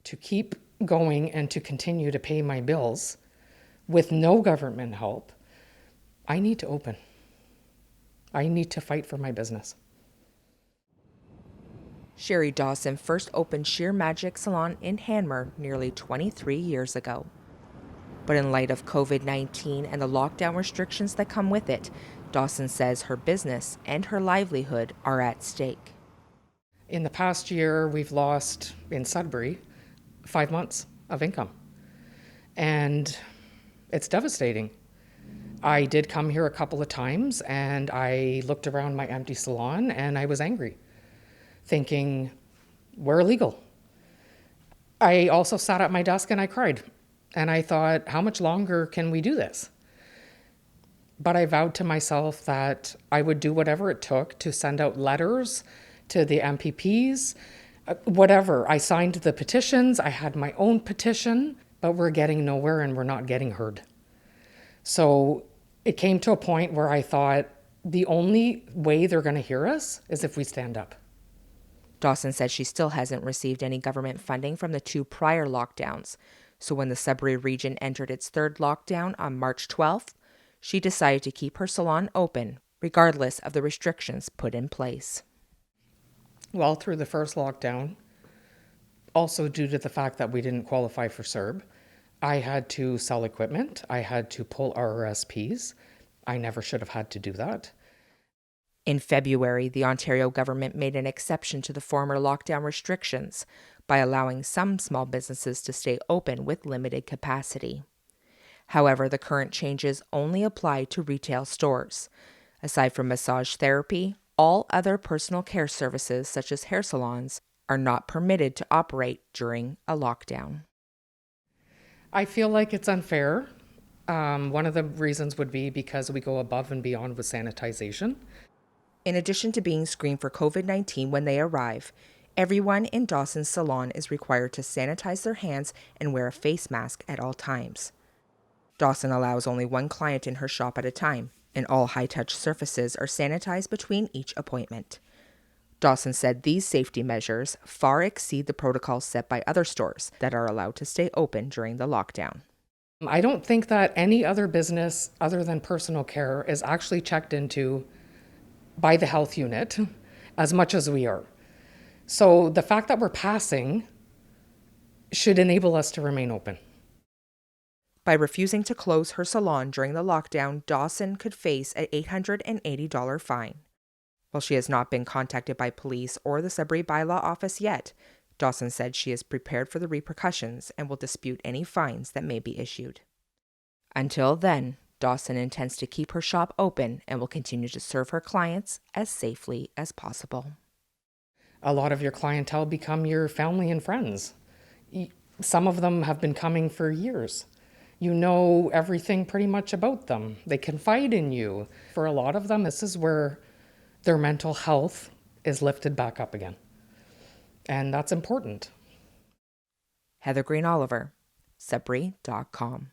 to keep going and to continue to pay my bills with no government help, I need to open. I need to fight for my business. Sherry Dawson first opened Shear Magic Salon in Hanmer nearly 23 years ago. But in light of COVID-19 and the lockdown restrictions that come with it, Dawson says her business and her livelihood are at stake. In the past year, we've lost, in Sudbury, 5 months of income. And it's devastating. I did come here a couple of times and I looked around my empty salon and I was angry, thinking, we're illegal. I also sat at my desk and I cried. And I thought, how much longer can we do this? But I vowed to myself that I would do whatever it took to send out letters to the MPPs, whatever. I signed the petitions, I had my own petition, but we're getting nowhere and we're not getting heard. So it came to a point where I thought the only way they're going to hear us is if we stand up. Dawson said she still hasn't received any government funding from the 2 prior lockdowns. So when the Sudbury region entered its 3rd lockdown on March 12th, she decided to keep her salon open, regardless of the restrictions put in place. Well, through the first lockdown, also due to the fact that we didn't qualify for CERB, I had to sell equipment. I had to pull RRSPs. I never should have had to do that. In February, the Ontario government made an exception to the former lockdown restrictions by allowing some small businesses to stay open with limited capacity. However, the current changes only apply to retail stores. Aside from massage therapy, all other personal care services, such as hair salons, are not permitted to operate during a lockdown. I feel like it's unfair. One of the reasons would be because we go above and beyond with sanitization. In addition to being screened for COVID-19 when they arrive, everyone in Dawson's salon is required to sanitize their hands and wear a face mask at all times. Dawson allows only 1 client in her shop at a time, and all high-touch surfaces are sanitized between each appointment. Dawson said these safety measures far exceed the protocols set by other stores that are allowed to stay open during the lockdown. I don't think that any other business other than personal care is actually checked into by the health unit as much as we are. So the fact that we're passing should enable us to remain open. By refusing to close her salon during the lockdown, Dawson could face an $880 fine. While she has not been contacted by police or the Sudbury bylaw office yet, Dawson said she is prepared for the repercussions and will dispute any fines that may be issued. Until then, Dawson intends to keep her shop open and will continue to serve her clients as safely as possible. A lot of your clientele become your family and friends. Some of them have been coming for years. You know everything pretty much about them. They confide in you. For a lot of them, this is where their mental health is lifted back up again. And that's important. Heather Green Oliver, Sudbury.com.